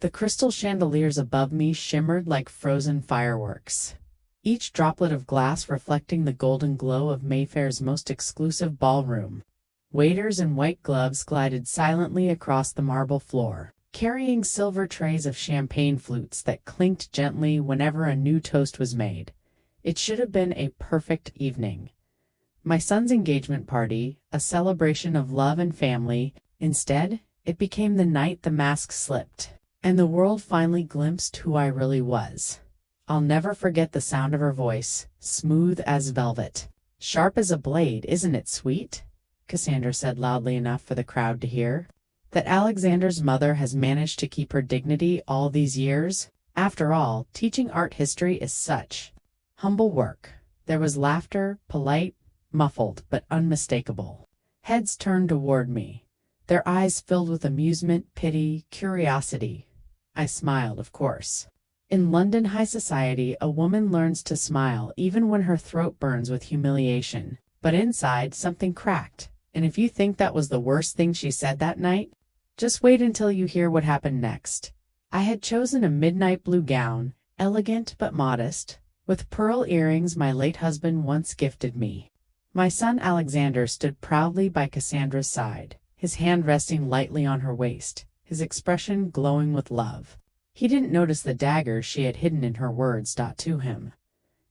The crystal chandeliers above me shimmered like frozen fireworks, each droplet of glass reflecting the golden glow of Mayfair's most exclusive ballroom. Waiters in white gloves glided silently across the marble floor, carrying silver trays of champagne flutes that clinked gently whenever a new toast was made. It should have been a perfect evening. My son's engagement party, a celebration of love and family. Instead, it became the night the mask slipped, and the world finally glimpsed who I really was. I'll never forget the sound of her voice, smooth as velvet. "Sharp as a blade, isn't it sweet?" Cassandra said loudly enough for the crowd to hear. That Alexander's mother has managed to keep her dignity all these years. After all, teaching art history is such humble work. There was laughter, polite, muffled, but unmistakable. Heads turned toward me, their eyes filled with amusement, pity, curiosity. I smiled, of course. In London high society, a woman learns to smile even when her throat burns with humiliation. But inside, something cracked. And if you think that was the worst thing she said that night, just wait until you hear what happened next. I had chosen a midnight blue gown, elegant but modest, with pearl earrings my late husband once gifted me. My son Alexander stood proudly by Cassandra's side, his hand resting lightly on her waist, his expression glowing with love. He didn't notice the dagger she had hidden in her words. To him,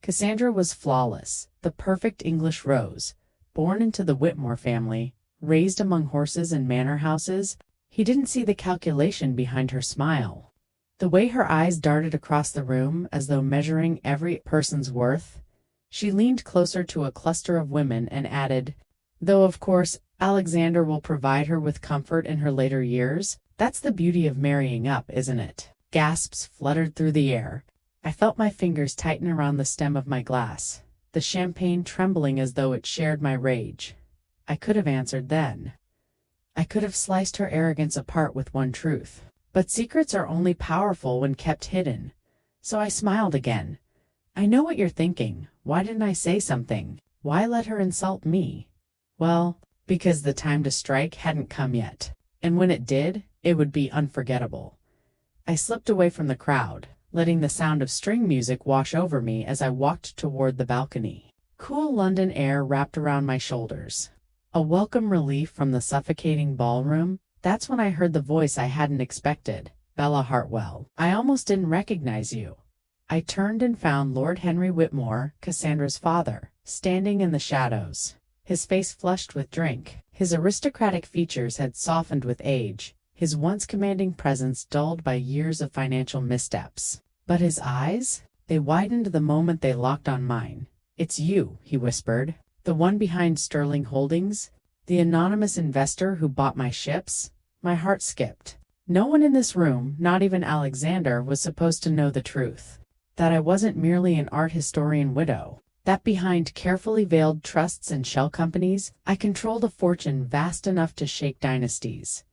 Cassandra was flawless, the perfect English rose, born into the Whitmore family, raised among horses and manor houses. He didn't see the calculation behind her smile. The way her eyes darted across the room as though measuring every person's worth. She leaned closer to a cluster of women and added, "Though of course, Alexander will provide her with comfort in her later years. That's the beauty of marrying up, isn't it?" Gasps fluttered through the air. I felt my fingers tighten around the stem of my glass, the champagne trembling as though it shared my rage. I could have answered then. I could have sliced her arrogance apart with one truth. But secrets are only powerful when kept hidden. So I smiled again. "I know what you're thinking. Why didn't I say something? Why let her insult me?" Well, because the time to strike hadn't come yet. And when it did, it would be unforgettable. I slipped away from the crowd, letting the sound of string music wash over me as I walked toward the balcony. Cool London air wrapped around my shoulders. A welcome relief from the suffocating ballroom. That's when I heard the voice I hadn't expected. "Bella Hartwell, I almost didn't recognize you." I turned and found Lord Henry Whitmore, Cassandra's father, standing in the shadows. His face flushed with drink. His aristocratic features had softened with age, his once commanding presence dulled by years of financial missteps. But his eyes? They widened the moment they locked on mine. "It's you," he whispered. "The one behind Sterling Holdings? The anonymous investor who bought my ships?" My heart skipped. No one in this room, not even Alexander, was supposed to know the truth. That I wasn't merely an art historian widow. That behind carefully veiled trusts and shell companies, I controlled a fortune vast enough to shake dynasties.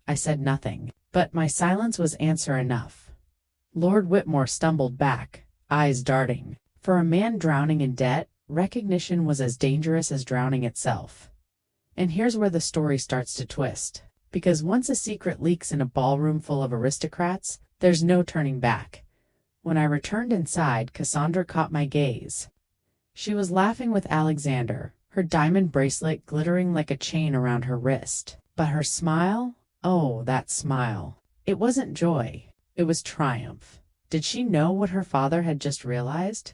I said nothing, but my silence was answer enough. Lord Whitmore stumbled back, eyes darting. For a man drowning in debt, recognition was as dangerous as drowning itself. And here's where the story starts to twist. Because once a secret leaks in a ballroom full of aristocrats, there's no turning back. When I returned inside, Cassandra caught my gaze. She was laughing with Alexander, her diamond bracelet glittering like a chain around her wrist. But her smile? Oh, that smile. It wasn't joy. It was triumph. Did she know what her father had just realized?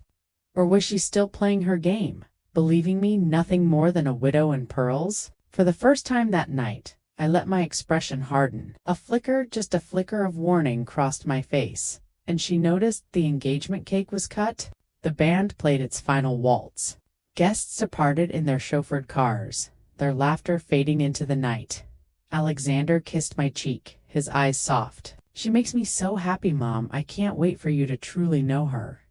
Or was she still playing her game, believing me nothing more than a widow in pearls? For the first time that night, I let my expression harden. A flicker, just a flicker of warning crossed my face. And she noticed the engagement cake was cut. The band played its final waltz. Guests departed in their chauffeured cars, their laughter fading into the night. Alexander kissed my cheek, his eyes soft. "She makes me so happy, Mom. I can't wait for you to truly know her."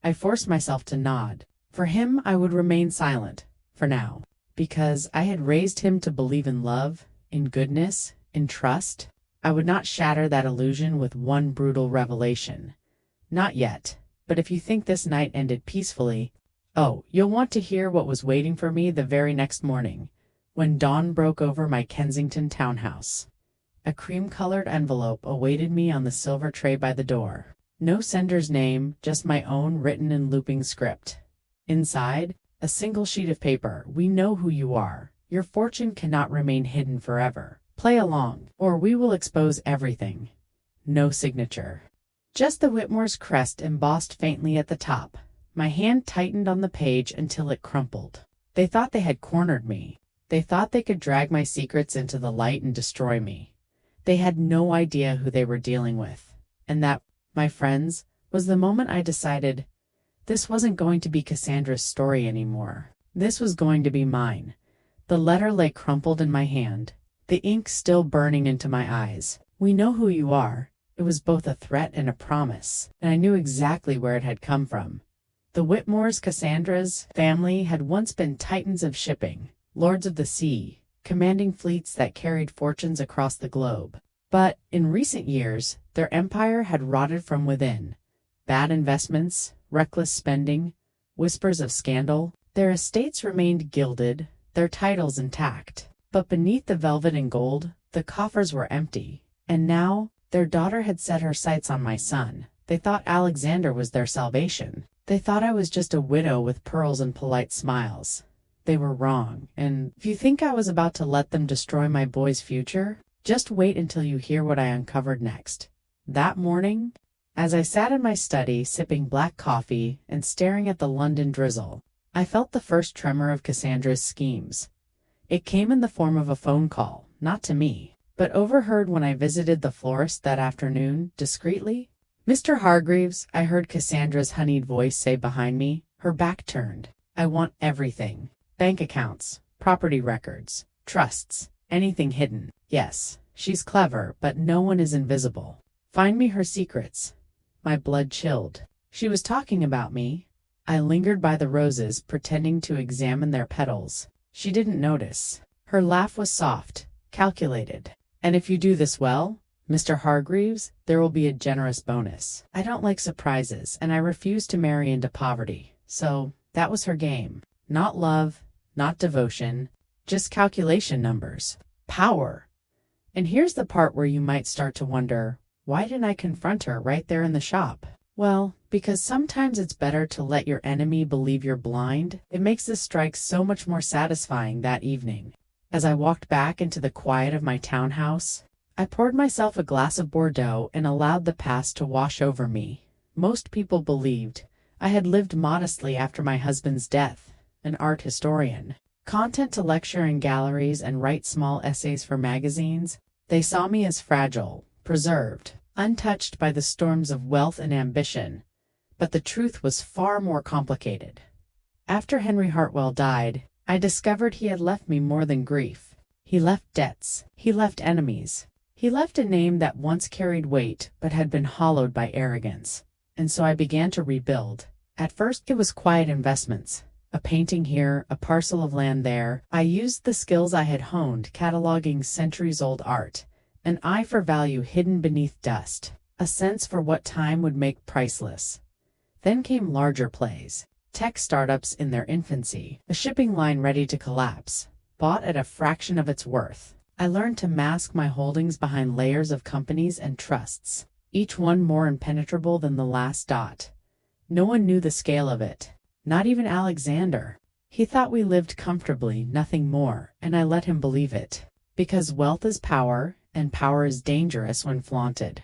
I forced myself to nod. For him, I would remain silent, for now. Because I had raised him to believe in love, in goodness, in trust. I would not shatter that illusion with one brutal revelation. Not yet. But if you think this night ended peacefully, oh, you'll want to hear what was waiting for me the very next morning, when dawn broke over my Kensington townhouse. A cream-colored envelope awaited me on the silver tray by the door. No sender's name, just my own written in looping script. Inside, a single sheet of paper. We know who you are. Your fortune cannot remain hidden forever. Play along, or we will expose everything. No signature. Just the Whitmore's crest embossed faintly at the top. My hand tightened on the page until it crumpled. They thought they had cornered me. They thought they could drag my secrets into the light and destroy me. They had no idea who they were dealing with. And that, my friends, was the moment I decided this wasn't going to be Cassandra's story anymore. This was going to be mine. The letter lay crumpled in my hand, the ink still burning into my eyes. We know who you are. It was both a threat and a promise, and I knew exactly where it had come from. The Whitmores, Cassandra's family, had once been titans of shipping, lords of the sea, commanding fleets that carried fortunes across the globe. But, in recent years, their empire had rotted from within. Bad investments, reckless spending, whispers of scandal. Their estates remained gilded, their titles intact. But beneath the velvet and gold, the coffers were empty. And now, their daughter had set her sights on my son. They thought Alexander was their salvation. They thought I was just a widow with pearls and polite smiles. They were wrong, and if you think I was about to let them destroy my boy's future, just wait until you hear what I uncovered next. That morning, as I sat in my study sipping black coffee and staring at the London drizzle, I felt the first tremor of Cassandra's schemes. It came in the form of a phone call, not to me, but overheard when I visited the florist that afternoon, discreetly. "Mr. Hargreaves," I heard Cassandra's honeyed voice say behind me, her back turned. "I want everything. Bank accounts, property records, trusts, anything hidden." Yes, she's clever, but no one is invisible. Find me her secrets. My blood chilled. She was talking about me. I lingered by the roses, pretending to examine their petals. She didn't notice. Her laugh was soft, calculated. "And if you do this well, Mr. Hargreaves, there will be a generous bonus." I don't like surprises, and I refuse to marry into poverty. So, that was her game. Not love, not devotion, just calculation numbers. Power. And here's the part where you might start to wonder, why didn't I confront her right there in the shop? Well, because sometimes it's better to let your enemy believe you're blind. It makes the strike so much more satisfying that evening. As I walked back into the quiet of my townhouse, I poured myself a glass of Bordeaux and allowed the past to wash over me. Most people believed I had lived modestly after my husband's death, an art historian, content to lecture in galleries and write small essays for magazines. They saw me as fragile, preserved, untouched by the storms of wealth and ambition. But the truth was far more complicated. After Henry Hartwell died, I discovered he had left me more than grief. He left debts. He left enemies. He left a name that once carried weight but had been hollowed by arrogance. And so I began to rebuild. At first it was quiet investments. A painting here, a parcel of land there. I used the skills I had honed cataloging centuries-old art, an eye for value hidden beneath dust, a sense for what time would make priceless. Then came larger plays. Tech startups in their infancy, a shipping line ready to collapse, bought at a fraction of its worth. I learned to mask my holdings behind layers of companies and trusts, each one more impenetrable than the last dot. No one knew the scale of it, not even Alexander. He thought we lived comfortably, nothing more, and I let him believe it. Because wealth is power, and power is dangerous when flaunted.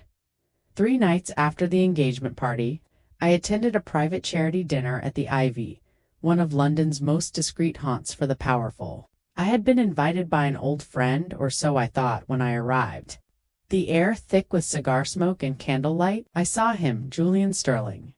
3 nights after the engagement party, I attended a private charity dinner at the Ivy, one of London's most discreet haunts for the powerful. I had been invited by an old friend, or so I thought when I arrived. The air thick with cigar smoke and candlelight. I saw him, Julian Sterling.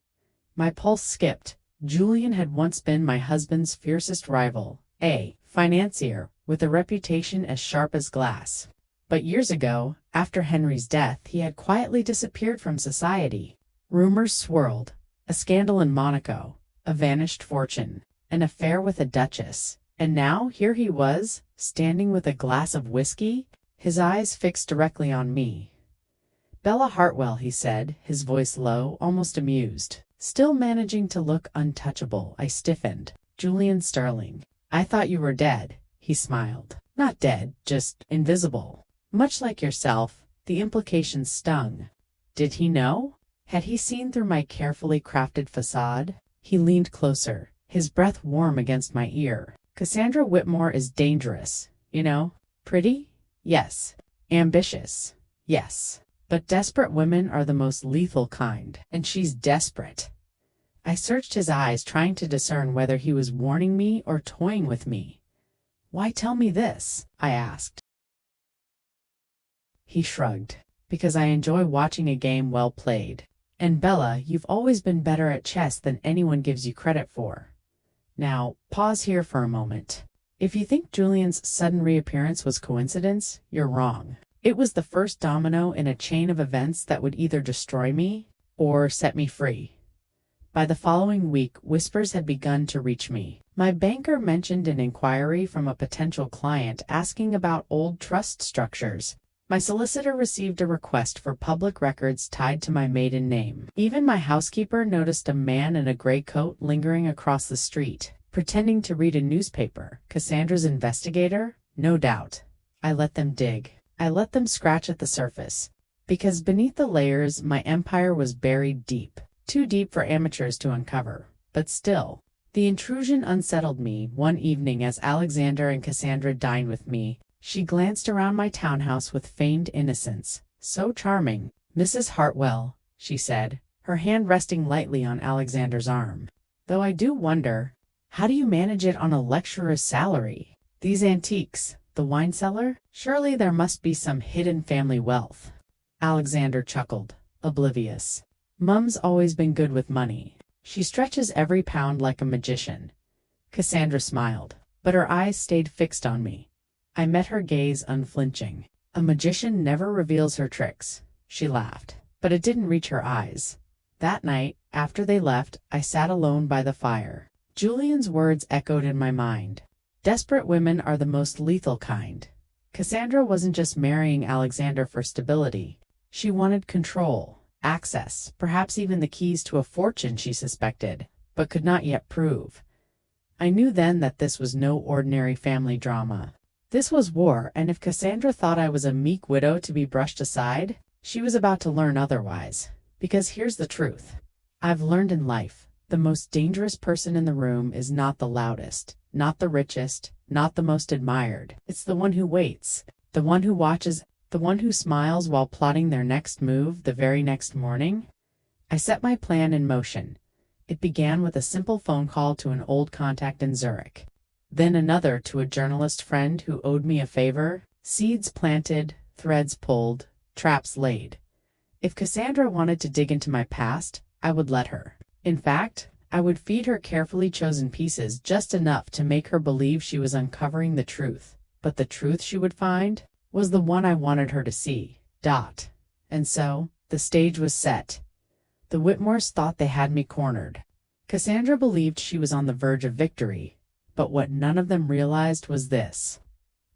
My pulse skipped. Julian had once been my husband's fiercest rival, a financier with a reputation as sharp as glass. But years ago, after Henry's death, he had quietly disappeared from society. Rumors swirled. A scandal in Monaco, a vanished fortune, an affair with a duchess. And now here he was, standing with a glass of whiskey, his eyes fixed directly on me. "Bella Hartwell," he said, his voice low, almost amused. Still managing to look untouchable, I stiffened. "Julian Sterling. I thought you were dead," he smiled. "Not dead, just invisible." Much like yourself, the implications stung. Did he know? Had he seen through my carefully crafted facade? He leaned closer, his breath warm against my ear. Cassandra Whitmore is dangerous, you know? Pretty? Yes. Ambitious? Yes. But desperate women are the most lethal kind, and she's desperate. I searched his eyes, trying to discern whether he was warning me or toying with me. Why tell me this? I asked. He shrugged. Because I enjoy watching a game well played. And Bella, you've always been better at chess than anyone gives you credit for. Now, pause here for a moment. If you think Julian's sudden reappearance was coincidence, you're wrong. It was the first domino in a chain of events that would either destroy me or set me free. By the following week, whispers had begun to reach me. My banker mentioned an inquiry from a potential client asking about old trust structures. My solicitor received a request for public records tied to my maiden name. Even my housekeeper noticed a man in a gray coat lingering across the street, pretending to read a newspaper. Cassandra's investigator? No doubt. I let them dig. I let them scratch at the surface. Because beneath the layers, my empire was buried deep. Too deep for amateurs to uncover. But still, the intrusion unsettled me. One evening as Alexander and Cassandra dined with me, she glanced around my townhouse with feigned innocence. So charming. Mrs. Hartwell, she said, her hand resting lightly on Alexander's arm. Though I do wonder, how do you manage it on a lecturer's salary? These antiques, the wine cellar? Surely there must be some hidden family wealth. Alexander chuckled, oblivious. Mum's always been good with money. She stretches every pound like a magician. Cassandra smiled, but her eyes stayed fixed on me. I met her gaze unflinching. A magician never reveals her tricks, she laughed, but it didn't reach her eyes. That night, after they left, I sat alone by the fire. Julian's words echoed in my mind. Desperate women are the most lethal kind. Cassandra wasn't just marrying Alexander for stability. She wanted control, access, perhaps even the keys to a fortune she suspected, but could not yet prove. I knew then that this was no ordinary family drama. This was war, and if Cassandra thought I was a meek widow to be brushed aside, she was about to learn otherwise. Because here's the truth. I've learned in life, the most dangerous person in the room is not the loudest, not the richest, not the most admired. It's the one who waits, the one who watches, the one who smiles while plotting their next move the very next morning. I set my plan in motion. It began with a simple phone call to an old contact in Zurich. Then another to a journalist friend who owed me a favor. Seeds planted, threads pulled, traps laid. If Cassandra wanted to dig into my past, I would let her. In fact, I would feed her carefully chosen pieces, just enough to make her believe she was uncovering the truth. But the truth she would find was the one I wanted her to see. And so, the stage was set. The Whitmores thought they had me cornered. Cassandra believed she was on the verge of victory. But what none of them realized was this.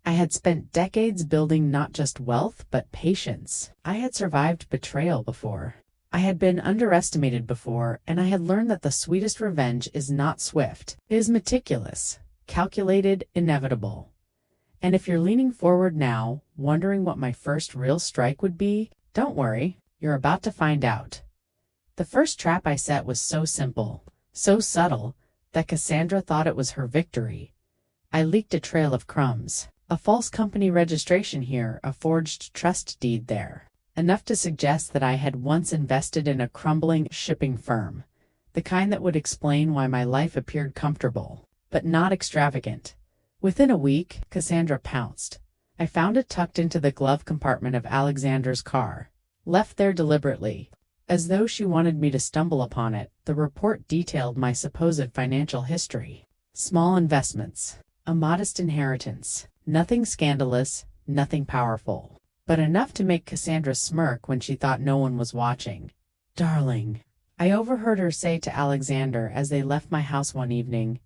I had spent decades building not just wealth, but patience. I had survived betrayal before. I had been underestimated before, and I had learned that the sweetest revenge is not swift. It is meticulous, calculated, inevitable. And if you're leaning forward now, wondering what my first real strike would be, don't worry, you're about to find out. The first trap I set was so simple, so subtle, that Cassandra thought it was her victory. I leaked a trail of crumbs. A false company registration here, a forged trust deed there. Enough to suggest that I had once invested in a crumbling shipping firm. The kind that would explain why my life appeared comfortable, but not extravagant. Within a week, Cassandra pounced. I found it tucked into the glove compartment of Alexander's car. Left there deliberately. As though she wanted me to stumble upon it, the report detailed my supposed financial history. Small investments, a modest inheritance, nothing scandalous, nothing powerful, but enough to make Cassandra smirk when she thought no one was watching. "Darling," I overheard her say to Alexander as they left my house one evening,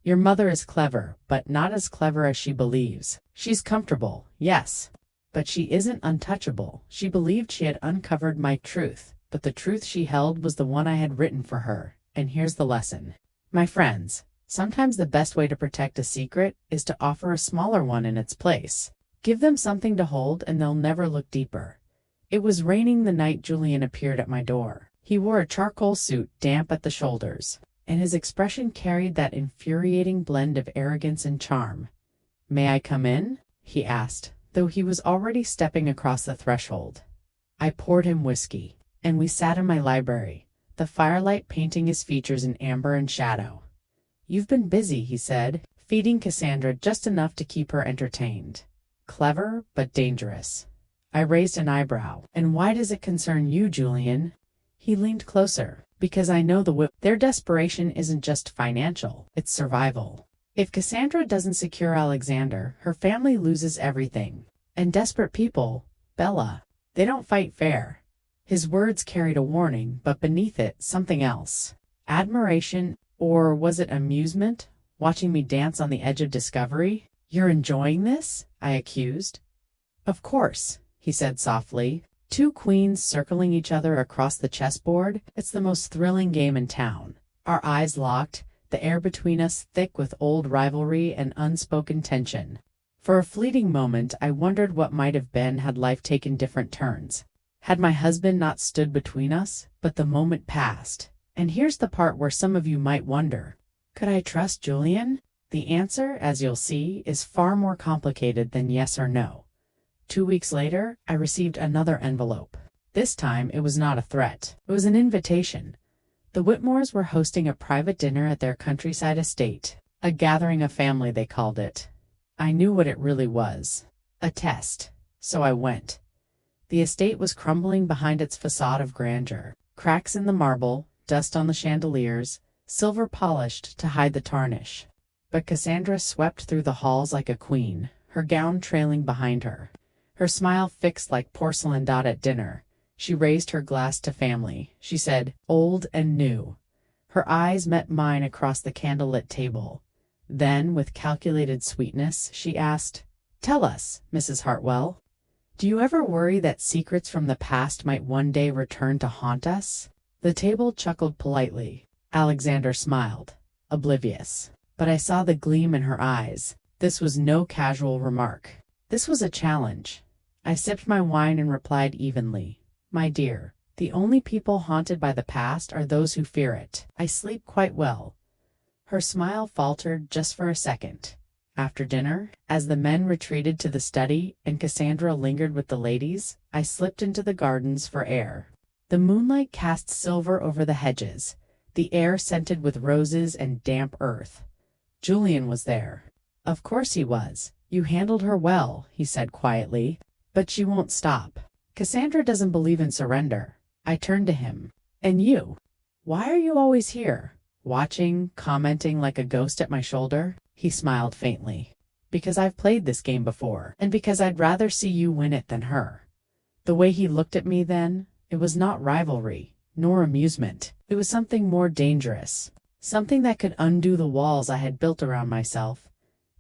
"your mother is clever, but not as clever as she believes. She's comfortable, yes, but she isn't untouchable." She believed she had uncovered my truth. But the truth she held was the one I had written for her, and here's the lesson. My friends, sometimes the best way to protect a secret is to offer a smaller one in its place. Give them something to hold and they'll never look deeper. It was raining the night Julian appeared at my door. He wore a charcoal suit, damp at the shoulders, and his expression carried that infuriating blend of arrogance and charm. "May I come in?" he asked, though he was already stepping across the threshold. I poured him whiskey, and we sat in my library, the firelight painting his features in amber and shadow. "You've been busy," he said, feeding Cassandra just enough to keep her entertained. "Clever, but dangerous." I raised an eyebrow. "And why does it concern you, Julian?" He leaned closer. "Because I know their desperation isn't just financial, it's survival. If Cassandra doesn't secure Alexander, her family loses everything. And desperate people, Bella, they don't fight fair." His words carried a warning, but beneath it, something else. Admiration, or was it amusement, watching me dance on the edge of discovery? "You're enjoying this?" I accused. "Of course," he said softly. "Two queens circling each other across the chessboard, it's the most thrilling game in town." Our eyes locked, the air between us thick with old rivalry and unspoken tension. For a fleeting moment I wondered what might have been had life taken different turns. Had my husband not stood between us, but the moment passed. And here's the part where some of you might wonder. Could I trust Julian? The answer, as you'll see, is far more complicated than yes or no. 2 weeks later, I received another envelope. This time, it was not a threat. It was an invitation. The Whitmores were hosting a private dinner at their countryside estate. A gathering of family, they called it. I knew what it really was. A test. So I went. The estate was crumbling behind its facade of grandeur. Cracks in the marble, dust on the chandeliers, silver polished to hide the tarnish. But Cassandra swept through the halls like a queen, her gown trailing behind her. Her smile fixed like porcelain at dinner. She raised her glass to family. She said, "Old and new." Her eyes met mine across the candlelit table. Then, with calculated sweetness, she asked, "Tell us, Mrs. Hartwell, do you ever worry that secrets from the past might one day return to haunt us?" The table chuckled politely. Alexander smiled, oblivious. But I saw the gleam in her eyes. This was no casual remark. This was a challenge. I sipped my wine and replied evenly, "My dear, the only people haunted by the past are those who fear it. I sleep quite well." Her smile faltered just for a second. After dinner, as the men retreated to the study and Cassandra lingered with the ladies, I slipped into the gardens for air. The moonlight cast silver over the hedges, the air scented with roses and damp earth. Julian was there. Of course he was. "You handled her well," he said quietly. "But she won't stop. Cassandra doesn't believe in surrender." I turned to him. "And you? Why are you always here? Watching, commenting like a ghost at my shoulder?" He smiled faintly. "Because I've played this game before, and because I'd rather see you win it than her." The way he looked at me then, it was not rivalry, nor amusement. It was something more dangerous. Something that could undo the walls I had built around myself.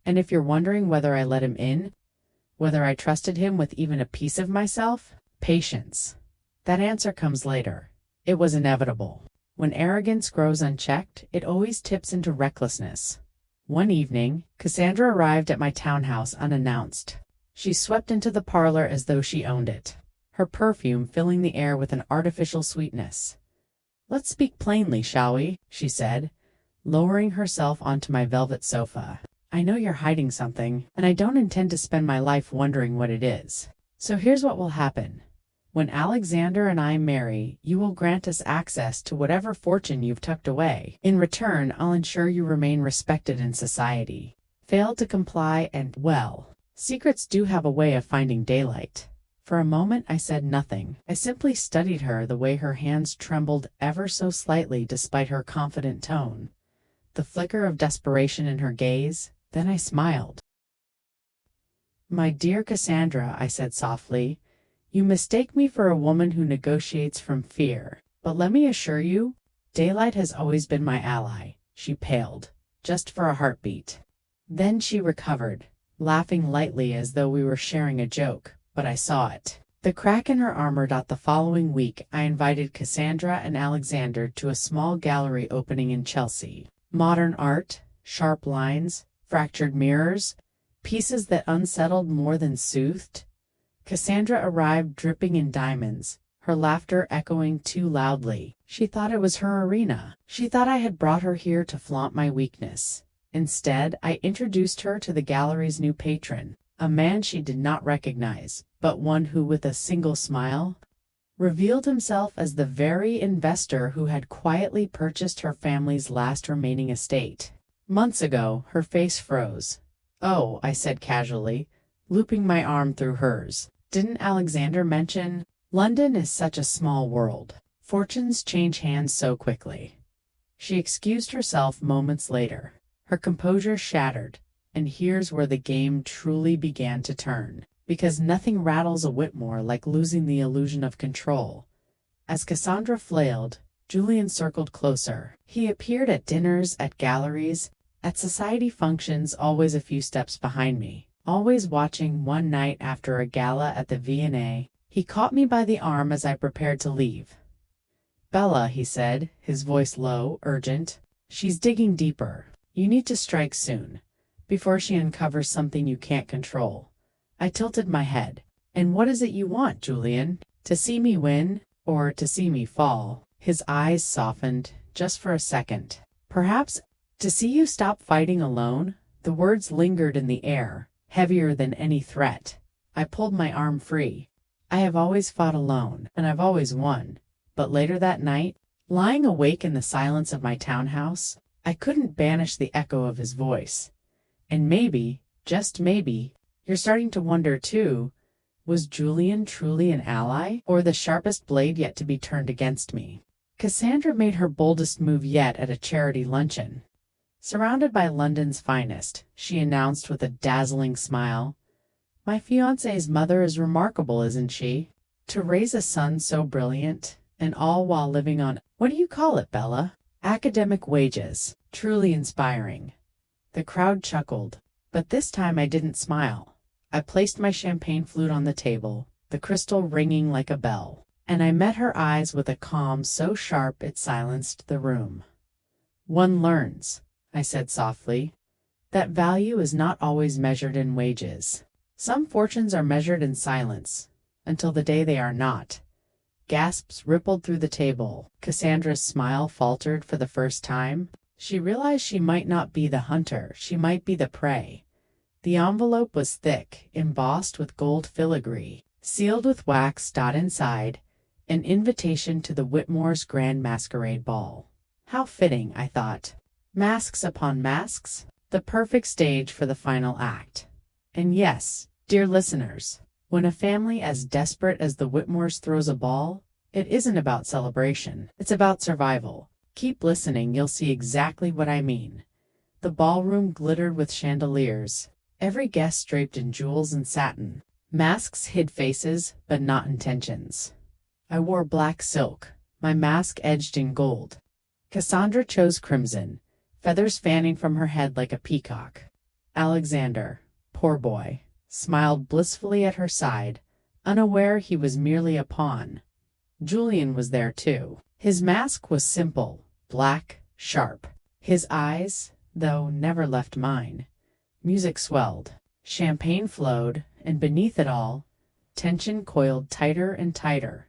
And if you're wondering whether I let him in, whether I trusted him with even a piece of myself, patience. That answer comes later. It was inevitable. When arrogance grows unchecked, it always tips into recklessness. One evening, Cassandra arrived at my townhouse unannounced. She swept into the parlor as though she owned it, her perfume filling the air with an artificial sweetness. "Let's speak plainly, shall we?" she said, lowering herself onto my velvet sofa. "I know you're hiding something, and I don't intend to spend my life wondering what it is. So here's what will happen. When Alexander and I marry, you will grant us access to whatever fortune you've tucked away. In return, I'll ensure you remain respected in society. Fail to comply and, well, secrets do have a way of finding daylight." For a moment I said nothing. I simply studied her, the way her hands trembled ever so slightly despite her confident tone. The flicker of desperation in her gaze, then I smiled. "My dear Cassandra," I said softly, "you mistake me for a woman who negotiates from fear. But let me assure you, daylight has always been my ally." She paled, just for a heartbeat. Then she recovered, laughing lightly as though we were sharing a joke, but I saw it. The crack in her armor. The following week, I invited Cassandra and Alexander to a small gallery opening in Chelsea. Modern art, sharp lines, fractured mirrors, pieces that unsettled more than soothed. Cassandra arrived dripping in diamonds, her laughter echoing too loudly. She thought it was her arena. She thought I had brought her here to flaunt my weakness. Instead, I introduced her to the gallery's new patron, a man she did not recognize, but one who, with a single smile, revealed himself as the very investor who had quietly purchased her family's last remaining estate. Months ago, her face froze. "Oh," I said casually, looping my arm through hers. "Didn't Alexander mention? London is such a small world. Fortunes change hands so quickly." She excused herself moments later, her composure shattered, and here's where the game truly began to turn. Because nothing rattles a Whitmore like losing the illusion of control. As Cassandra flailed, Julian circled closer. He appeared at dinners, at galleries, at society functions, always a few steps behind me. Always watching. One night after a gala at the V&A, he caught me by the arm as I prepared to leave. "Bella," he said, his voice low, urgent. "She's digging deeper. You need to strike soon, before she uncovers something you can't control." I tilted my head. "And what is it you want, Julian? To see me win, or to see me fall?" His eyes softened, just for a second. "Perhaps to see you stop fighting alone." The words lingered in the air, heavier than any threat. I pulled my arm free. "I have always fought alone, and I've always won." But later that night, lying awake in the silence of my townhouse, I couldn't banish the echo of his voice. "And maybe, just maybe, you're starting to wonder too, was Julian truly an ally, or the sharpest blade yet to be turned against me?" Cassandra made her boldest move yet at a charity luncheon. Surrounded by London's finest, she announced with a dazzling smile, "My fiancé's mother is remarkable, isn't she? To raise a son so brilliant, and all while living on, what do you call it, Bella? Academic wages. Truly inspiring." The crowd chuckled, but this time I didn't smile. I placed my champagne flute on the table, the crystal ringing like a bell, and I met her eyes with a calm so sharp it silenced the room. "One learns," I said softly, "that value is not always measured in wages. Some fortunes are measured in silence, until the day they are not." Gasps rippled through the table. Cassandra's smile faltered for the first time. She realized she might not be the hunter, she might be the prey. The envelope was thick, embossed with gold filigree, sealed with wax. Inside, an invitation to the Whitmore's grand masquerade ball. How fitting, I thought. Masks upon masks, the perfect stage for the final act. And yes, dear listeners, when a family as desperate as the Whitmores throws a ball, it isn't about celebration, it's about survival. Keep listening, you'll see exactly what I mean. The ballroom glittered with chandeliers, every guest draped in jewels and satin. Masks hid faces, but not intentions. I wore black silk, my mask edged in gold. Cassandra chose crimson, feathers fanning from her head like a peacock. Alexander, poor boy, smiled blissfully at her side, unaware he was merely a pawn. Julian was there too. His mask was simple, black, sharp. His eyes, though, never left mine. Music swelled, champagne flowed, and beneath it all, tension coiled tighter and tighter.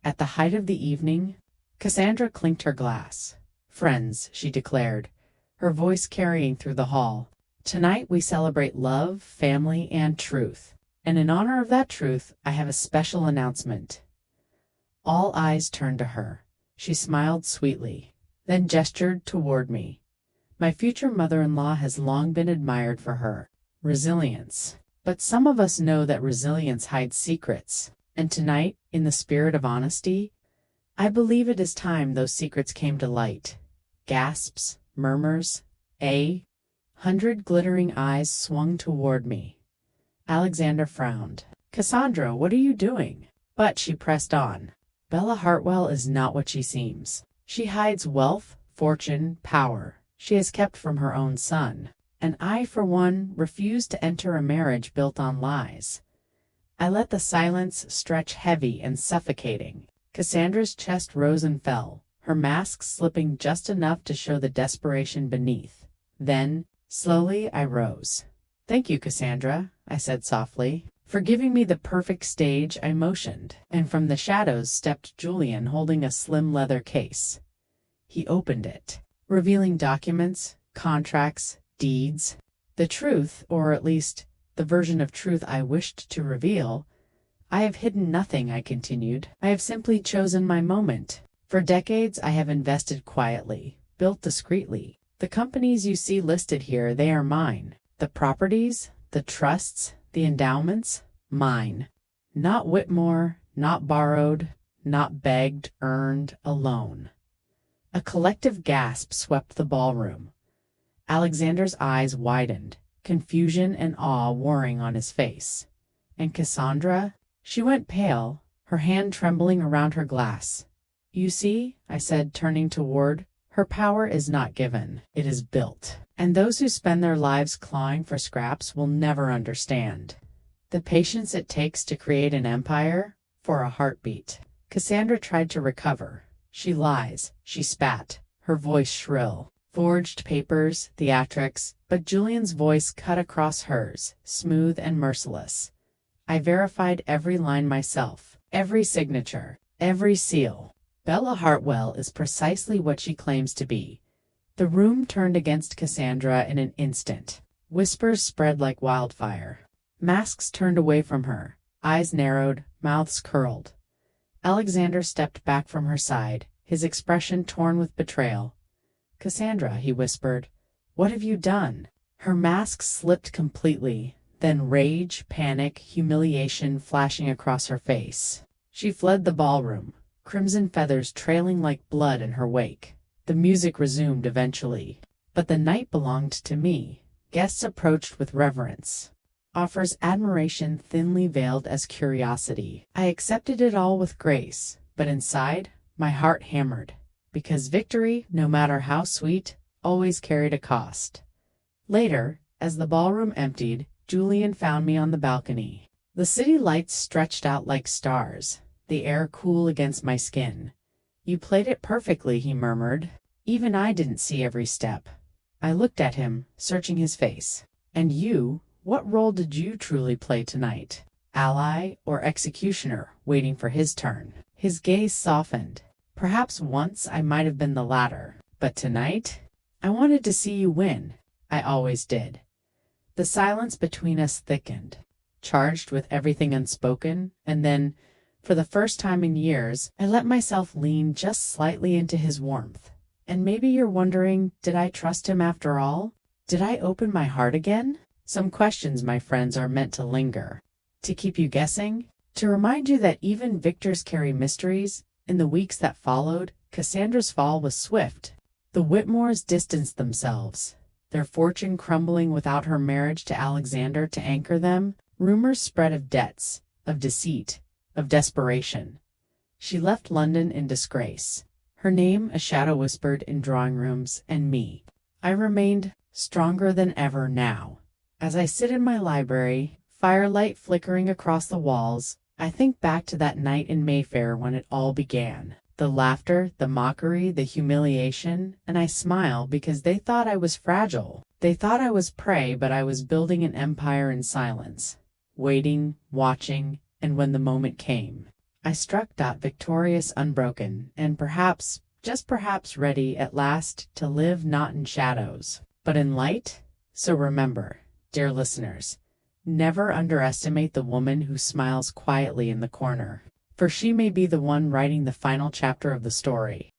At the height of the evening, Cassandra clinked her glass. "Friends," she declared, her voice carrying through the hall, "tonight we celebrate love, family, and truth. And in honor of that truth, I have a special announcement." All eyes turned to her. She smiled sweetly, then gestured toward me. "My future mother-in-law has long been admired for her resilience. But some of us know that resilience hides secrets. And tonight, in the spirit of honesty, I believe it is time those secrets came to light." Gasps, murmurs, 100 glittering eyes swung toward me. Alexander frowned. "Cassandra, what are you doing?" But she pressed on. "Bella Hartwell is not what she seems. She hides wealth, fortune, power she has kept from her own son. And I, for one, refuse to enter a marriage built on lies." I let the silence stretch heavy and suffocating. Cassandra's chest rose and fell, her mask slipping just enough to show the desperation beneath. Then, slowly, I rose. "Thank you, Cassandra," I said softly. "For giving me the perfect stage," I motioned, and from the shadows stepped Julian holding a slim leather case. He opened it, revealing documents, contracts, deeds. The truth, or at least the version of truth I wished to reveal. "I have hidden nothing," I continued. "I have simply chosen my moment. For decades I have invested quietly, built discreetly. The companies you see listed here, they are mine. The properties, the trusts, the endowments, mine. Not Whitmore, not borrowed, not begged, earned, alone." A collective gasp swept the ballroom. Alexander's eyes widened, confusion and awe warring on his face. And Cassandra? She went pale, her hand trembling around her glass. "You see," I said, turning toward, "her power is not given, it is built. And those who spend their lives clawing for scraps will never understand the patience it takes to create an empire for a heartbeat." Cassandra tried to recover. "She lies," she spat, her voice shrill. "Forged papers, theatrics," but Julian's voice cut across hers, smooth and merciless. "I verified every line myself, every signature, every seal. Bella Hartwell is precisely what she claims to be." The room turned against Cassandra in an instant. Whispers spread like wildfire. Masks turned away from her, eyes narrowed, mouths curled. Alexander stepped back from her side, his expression torn with betrayal. "Cassandra," he whispered, "what have you done?" Her mask slipped completely, then rage, panic, humiliation flashing across her face. She fled the ballroom, crimson feathers trailing like blood in her wake. The music resumed eventually. But the night belonged to me. Guests approached with reverence. Offers admiration thinly veiled as curiosity. I accepted it all with grace, but inside, my heart hammered. Because victory, no matter how sweet, always carried a cost. Later, as the ballroom emptied, Julian found me on the balcony. The city lights stretched out like stars, the air cool against my skin. "You played it perfectly," he murmured. "Even I didn't see every step." I looked at him, searching his face. "And you, what role did you truly play tonight? Ally or executioner, waiting for his turn?" His gaze softened. "Perhaps once I might have been the latter, but tonight, I wanted to see you win. I always did." The silence between us thickened, charged with everything unspoken, and then, for the first time in years, I let myself lean just slightly into his warmth. And maybe you're wondering, did I trust him after all? Did I open my heart again? Some questions, my friends, are meant to linger, to keep you guessing, to remind you that even victors carry mysteries. In the weeks that followed, Cassandra's fall was swift. The Whitmores distanced themselves, their fortune crumbling without her marriage to Alexander to anchor them. Rumors spread of debts, of deceit, of desperation. She left London in disgrace. Her name a shadow whispered in drawing rooms, and me. I remained stronger than ever now. As I sit in my library, firelight flickering across the walls, I think back to that night in Mayfair when it all began. The laughter, the mockery, the humiliation, and I smile because they thought I was fragile. They thought I was prey, but I was building an empire in silence. Waiting, watching, and when the moment came, I struck victorious, unbroken, and perhaps, just perhaps ready at last to live not in shadows, but in light. So remember, dear listeners, never underestimate the woman who smiles quietly in the corner, for she may be the one writing the final chapter of the story.